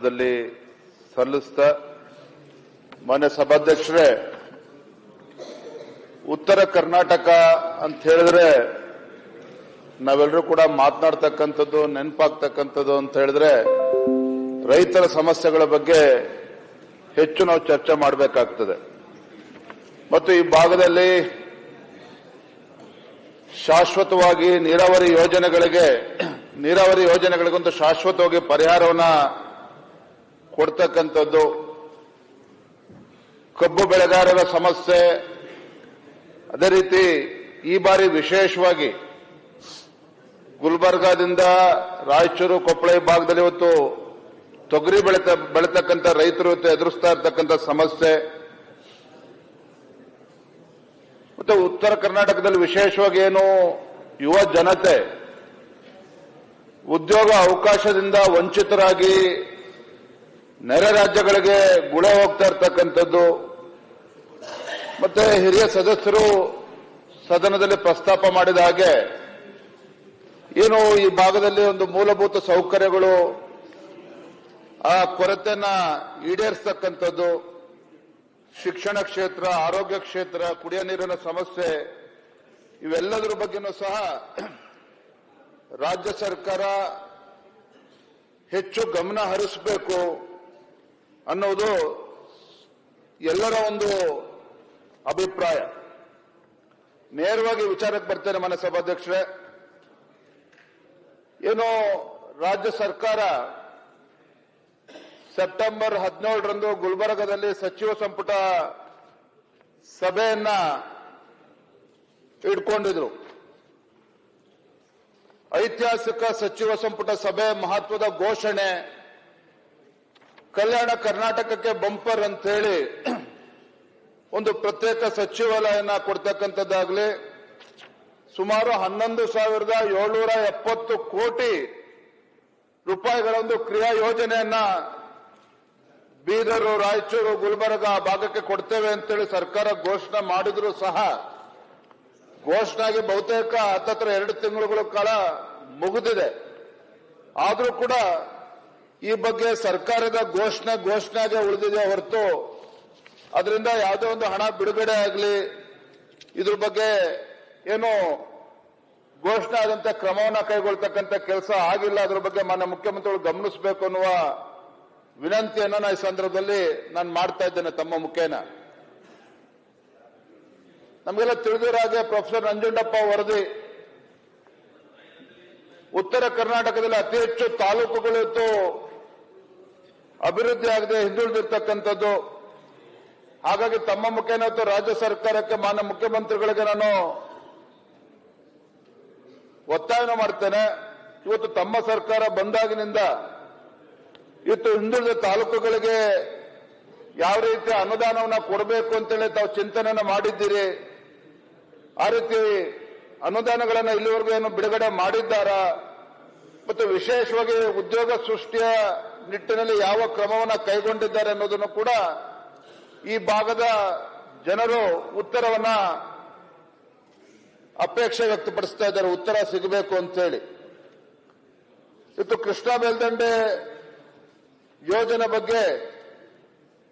ದಲ್ಲಿ ಸಲ್ಲಿಸ್ತಾ ಮಾನ್ಯ ಸಭಾಧ್ಯಕ್ಷರೇ, ಉತ್ತರ ಕರ್ನಾಟಕ ಅಂತ ಹೇಳಿದ್ರೆ ನಾವೆಲ್ಲರೂ ಕೂಡ ಮಾತನಾಡ್ತಕ್ಕಂಥದ್ದು ನೆನಪಾಗ್ತಕ್ಕಂಥದ್ದು ಅಂತ ಹೇಳಿದ್ರೆ ರೈತರ ಸಮಸ್ಯೆಗಳ ಬಗ್ಗೆ ಹೆಚ್ಚು ನಾವು ಚರ್ಚೆ ಮಾಡಬೇಕಾಗ್ತದೆ. ಮತ್ತು ಈ ಭಾಗದಲ್ಲಿ ಶಾಶ್ವತವಾಗಿ ನೀರಾವರಿ ಯೋಜನೆಗಳಿಗೊಂದು ಶಾಶ್ವತವಾಗಿ ಪರಿಹಾರವನ್ನ ಕೊಡ್ತಕ್ಕಂಥದ್ದು, ಕಬ್ಬು ಬೆಳೆಗಾರರ ಸಮಸ್ಯೆ, ಅದೇ ರೀತಿ ಈ ಬಾರಿ ವಿಶೇಷವಾಗಿ ಗುಲ್ಬರ್ಗಾದಿಂದ ರಾಯಚೂರು ಕೊಪ್ಪಳ ಭಾಗದಲ್ಲಿ ಇವತ್ತು ತೊಗರಿ ಬೆಳೀತಕ್ಕಂಥ ರೈತರು ಎದುರಿಸ್ತಾ ಇರತಕ್ಕಂಥ ಸಮಸ್ಯೆ, ಮತ್ತು ಉತ್ತರ ಕರ್ನಾಟಕದಲ್ಲಿ ವಿಶೇಷವಾಗಿ ಏನು ಯುವ ಜನತೆ ಉದ್ಯೋಗ ಅವಕಾಶದಿಂದ ವಂಚಿತರಾಗಿ ನೆರೆ ರಾಜ್ಯಗಳಿಗೆ ಗುಳೆ ಹೋಗ್ತಾ ಇರತಕ್ಕಂಥದ್ದು, ಮತ್ತೆ ಹಿರಿಯ ಸದಸ್ಯರು ಸದನದಲ್ಲಿ ಪ್ರಸ್ತಾಪ ಮಾಡಿದ ಹಾಗೆ ಏನು ಈ ಭಾಗದಲ್ಲಿ ಒಂದು ಮೂಲಭೂತ ಸೌಕರ್ಯಗಳು ಆ ಕೊರತೆಯನ್ನ ಈಡೇರಿಸತಕ್ಕಂಥದ್ದು, ಶಿಕ್ಷಣ ಕ್ಷೇತ್ರ, ಆರೋಗ್ಯ ಕ್ಷೇತ್ರ, ಕುಡಿಯ ನೀರಿನ ಸಮಸ್ಯೆ, ಇವೆಲ್ಲದರ ಬಗ್ಗೆನೂ ಸಹ ರಾಜ್ಯ ಸರ್ಕಾರ ಹೆಚ್ಚು ಗಮನ ಹರಿಸಬೇಕು ಅನ್ನೋದು ಎಲ್ಲರ ಒಂದು ಅಭಿಪ್ರಾಯ. ನೇರವಾಗಿ ವಿಚಾರಕ್ಕೆ ಬರ್ತೇನೆ ಮಾನ್ಯ ಸಭಾಧ್ಯಕ್ಷರೇ. ಏನು ರಾಜ್ಯ ಸರ್ಕಾರ ಸೆಪ್ಟೆಂಬರ್ 17ರಂದು ಗುಲ್ಬರ್ಗಾದಲ್ಲಿ ಸಚಿವ ಸಂಪುಟ ಸಭೆಯನ್ನ ಇಟ್ಕೊಂಡಿದ್ರು. ಐತಿಹಾಸಿಕ ಸಚಿವ ಸಂಪುಟ ಸಭೆ, ಮಹತ್ವದ ಘೋಷಣೆ, ಕಲ್ಯಾಣ ಕರ್ನಾಟಕಕ್ಕೆ ಬಂಪರ್ ಅಂತ ಹೇಳಿ ಒಂದು ಪ್ರತ್ಯೇಕ ಸಚಿವಾಲಯನ ಕೊಡ್ತಕ್ಕಂಥದ್ದಾಗಲಿ, ಸುಮಾರು 11,770 ಕೋಟಿ ರೂಪಾಯಿಗಳ ಒಂದು ಕ್ರಿಯಾ ಯೋಜನೆಯನ್ನ ಬೀದರು, ರಾಯಚೂರು, ಗುಲ್ಬರ್ಗಾ ಭಾಗಕ್ಕೆ ಕೊಡ್ತೇವೆ ಅಂತೇಳಿ ಸರ್ಕಾರ ಘೋಷಣೆ ಮಾಡಿದ್ರು ಸಹ ಘೋಷಣೆಗೆ ಬಹುತೇಕ 2 ತಿಂಗಳುಗಳ ಕಾಲ ಮುಗಿದಿದೆ. ಆದರೂ ಕೂಡ ಈ ಬಗ್ಗೆ ಸರ್ಕಾರದ ಘೋಷಣೆಗೆ ಉಳಿದಿದೆ ಹೊರತು ಅದರಿಂದ ಯಾವುದೇ ಒಂದು ಹಣ ಬಿಡುಗಡೆ ಆಗಲಿ, ಇದ್ರ ಬಗ್ಗೆ ಏನು ಘೋಷಣೆ ಆದಂತ ಕ್ರಮವನ್ನ ಕೈಗೊಳ್ತಕ್ಕಂಥ ಕೆಲಸ ಆಗಿಲ್ಲ. ಅದ್ರ ಬಗ್ಗೆ ಮಾನ್ಯ ಮುಖ್ಯಮಂತ್ರಿಗಳು ಗಮನಿಸಬೇಕು ಅನ್ನುವ ವಿನಂತಿಯನ್ನ ಈ ಸಂದರ್ಭದಲ್ಲಿ ನಾನು ಮಾಡ್ತಾ ಇದ್ದೇನೆ ತಮ್ಮ ಮುಖೇನ. ನಮಗೆಲ್ಲ ತಿಳಿದಿರೋ ಹಾಗೆ ಪ್ರೊಫೆಸರ್ ನಂಜುಂಡಪ್ಪ ವರದಿ, ಉತ್ತರ ಕರ್ನಾಟಕದಲ್ಲಿ ಅತಿ ಹೆಚ್ಚು ತಾಲೂಕುಗಳು ಇವತ್ತು ಅಭಿವೃದ್ಧಿ ಆಗದೆ ಹಿಂದುಳಿದಿರ್ತಕ್ಕಂಥದ್ದು. ಹಾಗಾಗಿ ತಮ್ಮ ಮುಖೇನ ರಾಜ್ಯ ಸರ್ಕಾರಕ್ಕೆ, ಮಾನ್ಯ ಮುಖ್ಯಮಂತ್ರಿಗಳಿಗೆ ನಾನು ಒತ್ತಾಯನ ಮಾಡ್ತೇನೆ. ಇವತ್ತು ತಮ್ಮ ಸರ್ಕಾರ ಬಂದಾಗಿನಿಂದ ಇವತ್ತು ಹಿಂದುಳಿದ ತಾಲೂಕುಗಳಿಗೆ ಯಾವ ರೀತಿ ಅನುದಾನವನ್ನ ಕೊಡಬೇಕು ಅಂತೇಳಿ ತಾವು ಚಿಂತನೆಯನ್ನ ಮಾಡಿದ್ದೀರಿ. ಆ ರೀತಿ ಅನುದಾನಗಳನ್ನು ಇಲ್ಲಿವರೆಗೂ ಏನು ಬಿಡುಗಡೆ ಮಾಡಿದ್ದಾರಾ, ಮತ್ತು ವಿಶೇಷವಾಗಿ ಉದ್ಯೋಗ ಸೃಷ್ಟಿಯ ನಿಟ್ಟಿನಲ್ಲಿ ಯಾವ ಕ್ರಮವನ್ನು ಕೈಗೊಂಡಿದ್ದಾರೆ ಅನ್ನೋದನ್ನು ಕೂಡ ಈ ಭಾಗದ ಜನರು ಉತ್ತರವನ್ನ ಅಪೇಕ್ಷೆ ವ್ಯಕ್ತಪಡಿಸ್ತಾ ಇದ್ದಾರೆ, ಉತ್ತರ ಸಿಗಬೇಕು ಅಂತೇಳಿ. ಇವತ್ತು ಕೃಷ್ಣಾ ಮೇಲ್ದಂಡೆ ಯೋಜನೆ ಬಗ್ಗೆ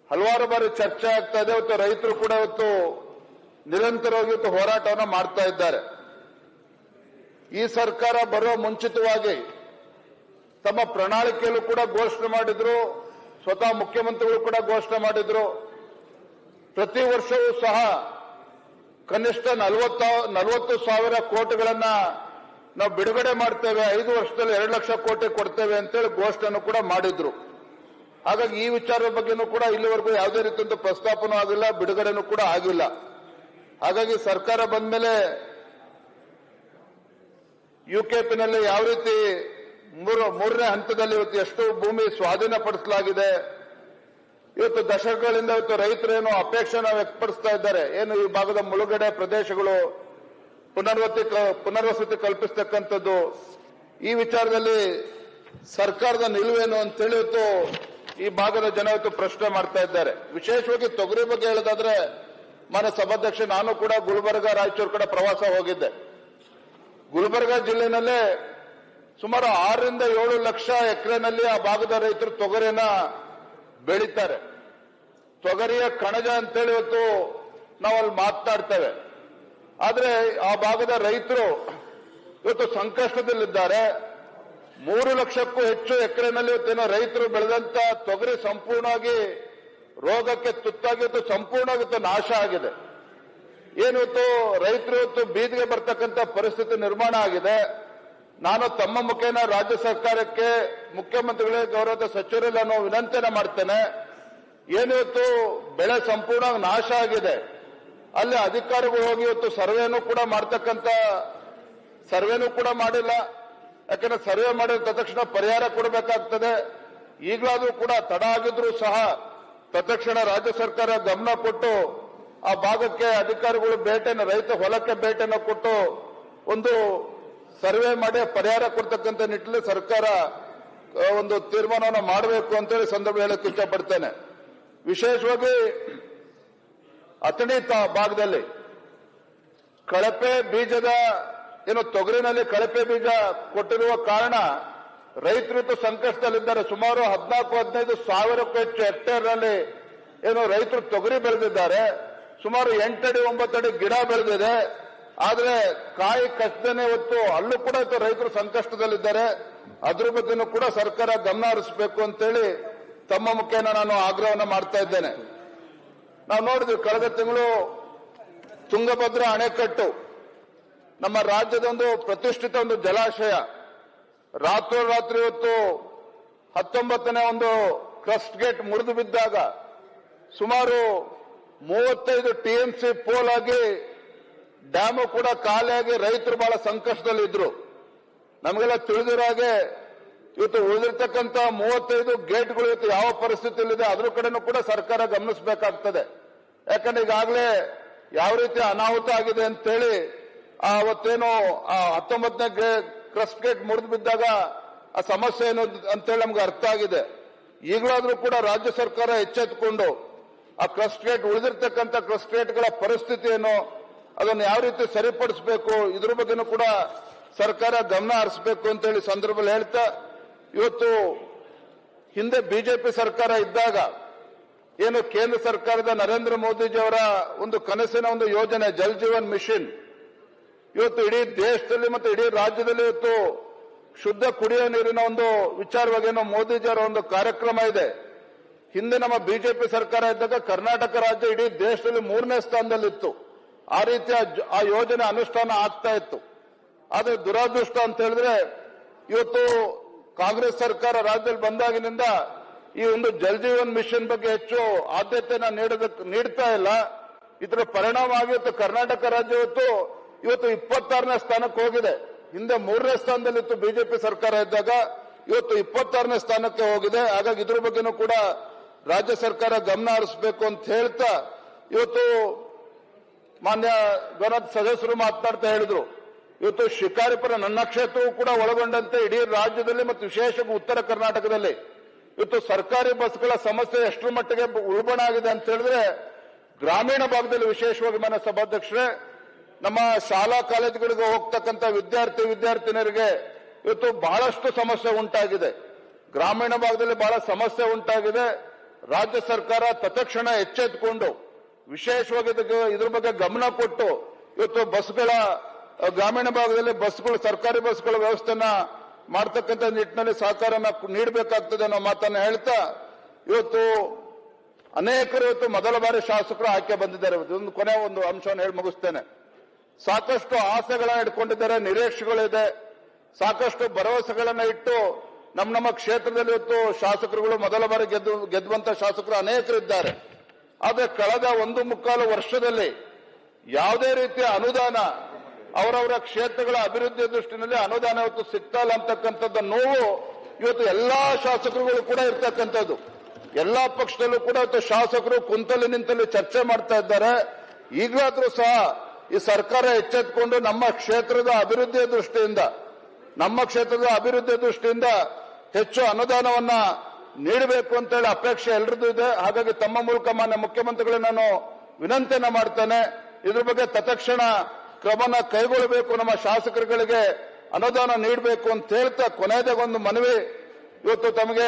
ಹಲವಾರು ಬಾರಿ ಚರ್ಚೆ ಆಗ್ತಾ ಇದೆ. ಇವತ್ತು ರೈತರು ಕೂಡ ಇವತ್ತು ನಿರಂತರವಾಗಿ ಇವತ್ತು ಹೋರಾಟವನ್ನು ಮಾಡ್ತಾ ಇದ್ದಾರೆ. ಈ ಸರ್ಕಾರ ಬರುವ ಮುಂಚಿತವಾಗಿ ತಮ್ಮ ಪ್ರಣಾಳಿಕೆಯಲ್ಲೂ ಕೂಡ ಘೋಷಣೆ ಮಾಡಿದ್ರು, ಸ್ವತಃ ಮುಖ್ಯಮಂತ್ರಿಗಳು ಕೂಡ ಘೋಷಣೆ ಮಾಡಿದ್ರು. ಪ್ರತಿ ವರ್ಷವೂ ಸಹ ಕನಿಷ್ಠ 40,000 ಕೋಟಿಗಳನ್ನ ನಾವು ಬಿಡುಗಡೆ ಮಾಡ್ತೇವೆ, 5 ವರ್ಷದಲ್ಲಿ 2 ಲಕ್ಷ ಕೋಟಿ ಕೊಡ್ತೇವೆ ಅಂತೇಳಿ ಘೋಷಣೆಯನ್ನು ಕೂಡ ಮಾಡಿದ್ರು. ಹಾಗಾಗಿ ಈ ವಿಚಾರದ ಬಗ್ಗೆನೂ ಕೂಡ ಇಲ್ಲಿವರೆಗೂ ಯಾವುದೇ ರೀತಿಯ ಪ್ರಸ್ತಾಪನೂ ಆಗಿಲ್ಲ, ಬಿಡುಗಡೆನೂ ಕೂಡ ಆಗಿಲ್ಲ. ಹಾಗಾಗಿ ಸರ್ಕಾರ ಬಂದ ಮೇಲೆ ಯುಕೆಪಿನಲ್ಲಿ ಯಾವ ರೀತಿ ಮೂರನೇ ಹಂತದಲ್ಲಿ ಇವತ್ತು ಎಷ್ಟು ಭೂಮಿ ಸ್ವಾಧೀನಪಡಿಸಲಾಗಿದೆ, ಇವತ್ತು ದಶಕಗಳಿಂದ ಇವತ್ತು ರೈತರೇನು ಅಪೇಕ್ಷೆನ ವ್ಯಕ್ತಪಡಿಸ್ತಾ ಇದ್ದಾರೆ, ಏನು ಈ ಭಾಗದ ಮುಳುಗಡೆ ಪ್ರದೇಶಗಳು ಪುನರ್ವಸತಿ ಕಲ್ಪಿಸತಕ್ಕಂಥದ್ದು, ಈ ವಿಚಾರದಲ್ಲಿ ಸರ್ಕಾರದ ನಿಲುವೇನು ಅಂತೇಳಿ ಇವತ್ತು ಈ ಭಾಗದ ಜನ ಇವತ್ತು ಪ್ರಶ್ನೆ ಮಾಡ್ತಾ ಇದ್ದಾರೆ. ವಿಶೇಷವಾಗಿ ತೊಗರಿ ಬಗ್ಗೆ ಹೇಳೋದಾದ್ರೆ, ಮಾನ್ಯ ಸಭಾಧ್ಯಕ್ಷ, ನಾನು ಕೂಡ ಗುಲ್ಬರ್ಗಾ, ರಾಯಚೂರು ಕಡೆ ಪ್ರವಾಸ ಹೋಗಿದ್ದೆ. ಗುಲ್ಬರ್ಗಾ ಜಿಲ್ಲೆನಲ್ಲೇ ಸುಮಾರು 6 ರಿಂದ 7 ಲಕ್ಷ ಎಕರೆನಲ್ಲಿ ಆ ಭಾಗದ ರೈತರು ತೊಗರಿನ ಬೆಳೀತಾರೆ. ತೊಗರಿಯ ಕಣಜ ಅಂತೇಳಿ ಇವತ್ತು ನಾವಲ್ಲಿ ಮಾತನಾಡ್ತೇವೆ. ಆದ್ರೆ ಆ ಭಾಗದ ರೈತರು ಇವತ್ತು ಸಂಕಷ್ಟದಲ್ಲಿದ್ದಾರೆ. 3 ಲಕ್ಷಕ್ಕೂ ಹೆಚ್ಚು ಎಕರೆನಲ್ಲಿ ಇವತ್ತೇನೋ ರೈತರು ಬೆಳೆದಂತ ತೊಗರಿ ಸಂಪೂರ್ಣವಾಗಿ ರೋಗಕ್ಕೆ ತುತ್ತಾಗಿ ಇವತ್ತು ಸಂಪೂರ್ಣವಾಗಿ ನಾಶ ಆಗಿದೆ. ಏನಿವತ್ತು ರೈತರು ಇವತ್ತು ಬೀದಿಗೆ ಬರ್ತಕ್ಕಂಥ ಪರಿಸ್ಥಿತಿ ನಿರ್ಮಾಣ ಆಗಿದೆ. ನಾನು ತಮ್ಮ ಮುಖೇನ ರಾಜ್ಯ ಸರ್ಕಾರಕ್ಕೆ, ಮುಖ್ಯಮಂತ್ರಿಗಳೇ, ಗೌರವದ ಸಚಿವರಲ್ಲಿ ನಾನು ವಿನಂತಿಯನ್ನು ಮಾಡ್ತೇನೆ. ಏನಿವತ್ತು ಬೆಳೆ ಸಂಪೂರ್ಣ ನಾಶ ಆಗಿದೆ, ಅಲ್ಲಿ ಅಧಿಕಾರಿಗಳು ಹೋಗಿ ಇವತ್ತು ಸರ್ವೇನೂ ಕೂಡ ಮಾಡಿಲ್ಲ. ಯಾಕಂದ್ರೆ ಸರ್ವೆ ಮಾಡಿದ ತಕ್ಷಣ ಪರಿಹಾರ ಕೊಡಬೇಕಾಗ್ತದೆ. ಈಗಲಾದ್ರೂ ಕೂಡ ತಡ ಆಗಿದ್ರೂ ಸಹ ತತ್ಕ್ಷಣ ರಾಜ್ಯ ಸರ್ಕಾರ ಗಮನ ಕೊಟ್ಟು ಆ ಭಾಗಕ್ಕೆ ಅಧಿಕಾರಿಗಳು ರೈತ ಹೊಲಕ್ಕೆ ಭೇಟಿಯನ್ನು ಕೊಟ್ಟು ಒಂದು ಸರ್ವೆ ಮಾಡಿ ಪರಿಹಾರ ಕೊಡ್ತಕ್ಕಂಥ ನಿಟ್ಟಿನಲ್ಲಿ ಸರ್ಕಾರ ಒಂದು ತೀರ್ಮಾನವನ್ನು ಮಾಡಬೇಕು ಅಂತೇಳಿ ಸಂದರ್ಭ ಹೇಳಕ್ಕೆ ಇಷ್ಟಪಡ್ತೇನೆ. ವಿಶೇಷವಾಗಿ ಅಥಣಿ ಭಾಗದಲ್ಲಿ ಕಳಪೆ ಬೀಜದ ತೊಗರಿನಲ್ಲಿ ಕಳಪೆ ಬೀಜ ಕೊಟ್ಟಿರುವ ಕಾರಣ ರೈತರು ಸಂಕಷ್ಟದಲ್ಲಿದ್ದಾರೆ. ಸುಮಾರು 14-15 ಸಾವಿರಕ್ಕೂ ಹೆಚ್ಚು ಹೆಕ್ಟೇರ್ನಲ್ಲಿ ರೈತರು ತೊಗರಿ ಬೆಳೆದಿದ್ದಾರೆ. ಸುಮಾರು 8 ಅಡಿ 9 ಅಡಿ ಗಿಡ ಬೆಳೆದಿದೆ. ಆದ್ರೆ ಕಾಯಿ ಕಷ್ಟನೇ ಹೊತ್ತು ಅಲ್ಲೂ ಕೂಡ ರೈತರು ಸಂಕಷ್ಟದಲ್ಲಿದ್ದಾರೆ. ಅದ್ರ ಬಗ್ಗೆನೂ ಕೂಡ ಸರ್ಕಾರ ಗಮನ ಹರಿಸಬೇಕು ಅಂತೇಳಿ ತಮ್ಮ ಮುಖೇನ ನಾನು ಆಗ್ರಹವನ್ನು ಮಾಡ್ತಾ ಇದ್ದೇನೆ. ನಾವು ನೋಡಿದ್ವಿ ಕಳೆದ ತಿಂಗಳು ತುಂಗಭದ್ರಾ ಅಣೆಕಟ್ಟು ನಮ್ಮ ರಾಜ್ಯದ ಒಂದು ಪ್ರತಿಷ್ಠಿತ ಒಂದು ಜಲಾಶಯ ರಾತ್ರೋರಾತ್ರಿ ಇವತ್ತು 19ನೇ ಒಂದು ಕ್ರಸ್ಟ್ ಗೇಟ್ ಮುರಿದು ಬಿದ್ದಾಗ ಸುಮಾರು 35 TMC ಪೋಲ್ ಆಗಿ ಡ್ಯಾಮು ಕೂಡ ಖಾಲಿಯಾಗಿ ರೈತರು ಬಹಳ ಸಂಕಷ್ಟದಲ್ಲಿದ್ರು. ನಮಗೆಲ್ಲ ತಿಳಿದಿರೋ ಹಾಗೆ ಇವತ್ತು ಉಳಿದಿರ್ತಕ್ಕಂಥ 35 ಗೇಟ್ಗಳು ಇವತ್ತು ಯಾವ ಪರಿಸ್ಥಿತಿಯಲ್ಲಿದೆ ಅದ್ರ ಕಡೆನೂ ಕೂಡ ಸರ್ಕಾರ ಗಮನಿಸಬೇಕಾಗ್ತದೆ. ಯಾಕಂದ್ರೆ ಈಗಾಗಲೇ ಯಾವ ರೀತಿ ಅನಾಹುತ ಆಗಿದೆ ಅಂತೇಳಿ ಅವತ್ತೇನು 19ನೇ ಕ್ರಸ್ಟ್ ಗೇಟ್ ಮುರಿದು ಬಿದ್ದಾಗ ಆ ಸಮಸ್ಯೆ ಏನು ಅಂತೇಳಿ ನಮ್ಗೆ ಅರ್ಥ ಆಗಿದೆ. ಈಗಲಾದ್ರೂ ಕೂಡ ರಾಜ್ಯ ಸರ್ಕಾರ ಎಚ್ಚೆತ್ತುಕೊಂಡು ಆ ಕ್ರಸ್ಟ್ ಗೇಟ್ ಉಳಿದಿರ್ತಕ್ಕಂಥ ಕ್ರಸ್ಟ್ ಗೇಟ್ಗಳ ಪರಿಸ್ಥಿತಿ ಏನು ಅದನ್ನು ಯಾವ ರೀತಿ ಸರಿಪಡಿಸಬೇಕು ಇದ್ರ ಬಗ್ಗೆನೂ ಕೂಡ ಸರ್ಕಾರ ಗಮನ ಹರಿಸಬೇಕು ಅಂತೇಳಿ ಸಂದರ್ಭದಲ್ಲಿ ಹೇಳ್ತಾ, ಇವತ್ತು ಹಿಂದೆ ಬಿಜೆಪಿ ಸರ್ಕಾರ ಇದ್ದಾಗ ಏನು ಕೇಂದ್ರ ಸರ್ಕಾರದ ನರೇಂದ್ರ ಮೋದಿಜಿಯವರ ಒಂದು ಕನಸಿನ ಒಂದು ಯೋಜನೆ ಜಲ್ ಜೀವನ್ ಮಿಷನ್ ಇವತ್ತು ಇಡೀ ದೇಶದಲ್ಲಿ ಮತ್ತು ಇಡೀ ರಾಜ್ಯದಲ್ಲಿ ಇವತ್ತು ಶುದ್ಧ ಕುಡಿಯುವ ನೀರಿನ ಒಂದು ವಿಚಾರವಾಗಿ ಮೋದಿಜಿಯವರ ಒಂದು ಕಾರ್ಯಕ್ರಮ ಇದೆ. ಹಿಂದೆ ನಮ್ಮ ಬಿಜೆಪಿ ಸರ್ಕಾರ ಇದ್ದಾಗ ಕರ್ನಾಟಕ ರಾಜ್ಯ ಇಡೀ ದೇಶದಲ್ಲಿ 3ನೇ ಸ್ಥಾನದಲ್ಲಿತ್ತು. ಆ ರೀತಿಯ ಆ ಯೋಜನೆ ಅನುಷ್ಠಾನ ಆಗ್ತಾ ಇತ್ತು. ಆದ್ರೆ ದುರಾದೃಷ್ಟ ಅಂತ ಹೇಳಿದ್ರೆ ಇವತ್ತು ಕಾಂಗ್ರೆಸ್ ಸರ್ಕಾರ ರಾಜ್ಯದಲ್ಲಿ ಬಂದಾಗಿನಿಂದ ಈ ಒಂದು ಜಲ್ ಜೀವನ್ ಮಿಷನ್ ಬಗ್ಗೆ ಹೆಚ್ಚು ಆದ್ಯತೆಯನ್ನು ನೀಡ್ತಾ ಇಲ್ಲ. ಇದರ ಪರಿಣಾಮ ಆಗಿತ್ತು ಕರ್ನಾಟಕ ರಾಜ್ಯ ಇವತ್ತು 26ನೇ ಸ್ಥಾನಕ್ಕೆ ಹೋಗಿದೆ. ಹಿಂದೆ 3ನೇ ಸ್ಥಾನದಲ್ಲಿತ್ತು ಬಿಜೆಪಿ ಸರ್ಕಾರ ಇದ್ದಾಗ, ಇವತ್ತು 26ನೇ ಸ್ಥಾನಕ್ಕೆ ಹೋಗಿದೆ. ಹಾಗಾಗಿ ಇದ್ರ ಬಗ್ಗೆನೂ ಕೂಡ ರಾಜ್ಯ ಸರ್ಕಾರ ಗಮನ ಹರಿಸಬೇಕು ಅಂತ ಹೇಳ್ತಾ, ಇವತ್ತು ಮಾನ್ಯ ಗಣದ ಸದಸ್ಯರು ಮಾತನಾಡ್ತಾ ಹೇಳಿದ್ರು, ಇವತ್ತು ಶಿಕಾರಿಪುರ ನನ್ನ ಕ್ಷೇತ್ರವೂ ಕೂಡ ಒಳಗೊಂಡಂತೆ ಇಡೀ ರಾಜ್ಯದಲ್ಲಿ ಮತ್ತು ವಿಶೇಷವಾಗಿ ಉತ್ತರ ಕರ್ನಾಟಕದಲ್ಲಿ ಇವತ್ತು ಸರ್ಕಾರಿ ಬಸ್ಗಳ ಸಮಸ್ಯೆ ಎಷ್ಟರ ಮಟ್ಟಿಗೆ ಉಲ್ಬಣ ಆಗಿದೆ ಅಂತ ಹೇಳಿದ್ರೆ, ಗ್ರಾಮೀಣ ಭಾಗದಲ್ಲಿ ವಿಶೇಷವಾಗಿ ಮಾನ್ಯ ಸಭಾಧ್ಯಕ್ಷರೇ, ನಮ್ಮ ಶಾಲಾ ಕಾಲೇಜುಗಳಿಗೆ ಹೋಗ್ತಕ್ಕಂಥ ವಿದ್ಯಾರ್ಥಿನಿಯರಿಗೆ ಇವತ್ತು ಬಹಳಷ್ಟು ಸಮಸ್ಯೆ ಉಂಟಾಗಿದೆ. ಗ್ರಾಮೀಣ ಭಾಗದಲ್ಲಿ ಬಹಳ ಸಮಸ್ಯೆ ಉಂಟಾಗಿದೆ. ರಾಜ್ಯ ಸರ್ಕಾರ ತತ್ಕ್ಷಣ ಎಚ್ಚೆತ್ತುಕೊಂಡು ವಿಶೇಷವಾಗಿ ಇದ್ರ ಬಗ್ಗೆ ಗಮನ ಕೊಟ್ಟು ಇವತ್ತು ಬಸ್ಗಳ ಗ್ರಾಮೀಣ ಭಾಗದಲ್ಲಿ ಬಸ್ಗಳು ಸರ್ಕಾರಿ ಬಸ್ಗಳ ವ್ಯವಸ್ಥೆನ ಮಾಡ್ತಕ್ಕಂಥ ನಿಟ್ಟಿನಲ್ಲಿ ಸಹಕಾರನ ನೀಡಬೇಕಾಗ್ತದೆ ಅನ್ನೋ ಮಾತನ್ನು ಹೇಳ್ತಾ, ಇವತ್ತು ಅನೇಕರು ಇವತ್ತು ಮೊದಲ ಬಾರಿ ಶಾಸಕರು ಆಯ್ಕೆ ಬಂದಿದ್ದಾರೆ. ಒಂದು ಕೊನೆ ಒಂದು ಅಂಶವನ್ನು ಹೇಳಿ ಮುಗಿಸ್ತೇನೆ. ಸಾಕಷ್ಟು ಆಸೆಗಳನ್ನ ಇಟ್ಕೊಂಡಿದ್ದಾರೆ, ನಿರೀಕ್ಷೆಗಳಿದೆ, ಸಾಕಷ್ಟು ಭರವಸೆಗಳನ್ನ ಇಟ್ಟು ನಮ್ಮ ಕ್ಷೇತ್ರದಲ್ಲಿ ಇವತ್ತು ಶಾಸಕರುಗಳು ಮೊದಲ ಬಾರಿ ಗೆದ್ದುವಂತ ಶಾಸಕರು ಅನೇಕರಿದ್ದಾರೆ. ಆದರೆ ಕಳೆದ 1.25 ವರ್ಷದಲ್ಲಿ ಯಾವುದೇ ರೀತಿಯ ಅನುದಾನ ಅವರವರ ಕ್ಷೇತ್ರಗಳ ಅಭಿವೃದ್ಧಿ ದೃಷ್ಟಿನಲ್ಲಿ ಅನುದಾನ ಇವತ್ತು ಸಿಗ್ತಾ ಇಲ್ಲ ಅಂತಕ್ಕಂಥದ್ದು ನೋವು ಇವತ್ತು ಎಲ್ಲಾ ಶಾಸಕರುಗಳು ಕೂಡ ಇರ್ತಕ್ಕಂಥದ್ದು. ಎಲ್ಲಾ ಪಕ್ಷದಲ್ಲೂ ಕೂಡ ಇವತ್ತು ಶಾಸಕರು ಕುಂತಲ್ಲಿ ನಿಂತಲ್ಲಿ ಚರ್ಚೆ ಮಾಡ್ತಾ ಇದ್ದಾರೆ. ಈಗಲಾದ್ರೂ ಸಹ ಈ ಸರ್ಕಾರ ಎಚ್ಚೆತ್ತುಕೊಂಡು ನಮ್ಮ ಕ್ಷೇತ್ರದ ಅಭಿವೃದ್ಧಿಯ ದೃಷ್ಟಿಯಿಂದ ಹೆಚ್ಚು ಅನುದಾನವನ್ನ ನೀಡಬೇಕು ಅಂತೇಳಿ ಅಪೇಕ್ಷೆ ಎಲ್ಲರದ್ದು ಇದೆ. ಹಾಗಾಗಿ ತಮ್ಮ ಮೂಲಕ ಮಾನ್ಯ ಮುಖ್ಯಮಂತ್ರಿಗಳನ್ನ ನಾನು ವಿನಂತಿಯನ್ನ ಮಾಡ್ತೇನೆ, ಇದ್ರ ಬಗ್ಗೆ ತತ್ಕ್ಷಣ ಕ್ರಮನ ಕೈಗೊಳ್ಳಬೇಕು. ನಮ್ಮ ಶಾಸಕರುಗಳಿಗೆ ಅನುದಾನ ನೀಡಬೇಕು ಅಂತ ಹೇಳ್ತಾ ಕೊನೆಯದಾಗೊಂದು ಮನವಿ, ಇವತ್ತು ತಮಗೆ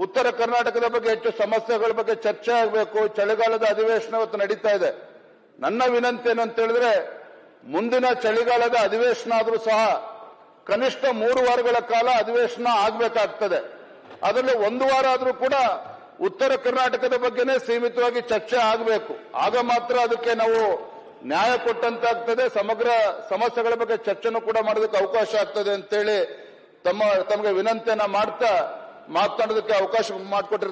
ಉತ್ತರ ಕರ್ನಾಟಕದ ಬಗ್ಗೆ ಹೆಚ್ಚು ಸಮಸ್ಯೆಗಳ ಬಗ್ಗೆ ಚರ್ಚೆ ಆಗಬೇಕು. ಚಳಿಗಾಲದ ಅಧಿವೇಶನ ಇವತ್ತು ನಡೀತಾ ಇದೆ. ನನ್ನ ವಿನಂತಿ ಏನು ಅಂತ ಹೇಳಿದ್ರೆ, ಮುಂದಿನ ಚಳಿಗಾಲದ ಅಧಿವೇಶನ ಆದರೂ ಸಹ ಕನಿಷ್ಠ 3 ವಾರಗಳ ಕಾಲ ಅಧಿವೇಶನ ಆಗಬೇಕಾಗ್ತದೆ. ಅದರಲ್ಲಿ 1 ವಾರ ಆದರೂ ಕೂಡ ಉತ್ತರ ಕರ್ನಾಟಕದ ಬಗ್ಗೆನೇ ಸೀಮಿತವಾಗಿ ಚರ್ಚೆ ಆಗಬೇಕು. ಆಗ ಮಾತ್ರ ಅದಕ್ಕೆ ನಾವು ನ್ಯಾಯ ಕೊಟ್ಟಂತಾಗ್ತದೆ, ಸಮಗ್ರ ಸಮಸ್ಯೆಗಳ ಬಗ್ಗೆ ಚರ್ಚೆನೂ ಕೂಡ ಮಾಡೋದಕ್ಕೆ ಅವಕಾಶ ಆಗ್ತದೆ ಅಂತೇಳಿ ತಮಗೆ ವಿನಂತಿಯನ್ನ ಮಾಡ್ತಾ ಮಾತನಾಡೋದಕ್ಕೆ ಅವಕಾಶ ಮಾಡಿಕೊಟ್ಟಿರ್ತಾರೆ.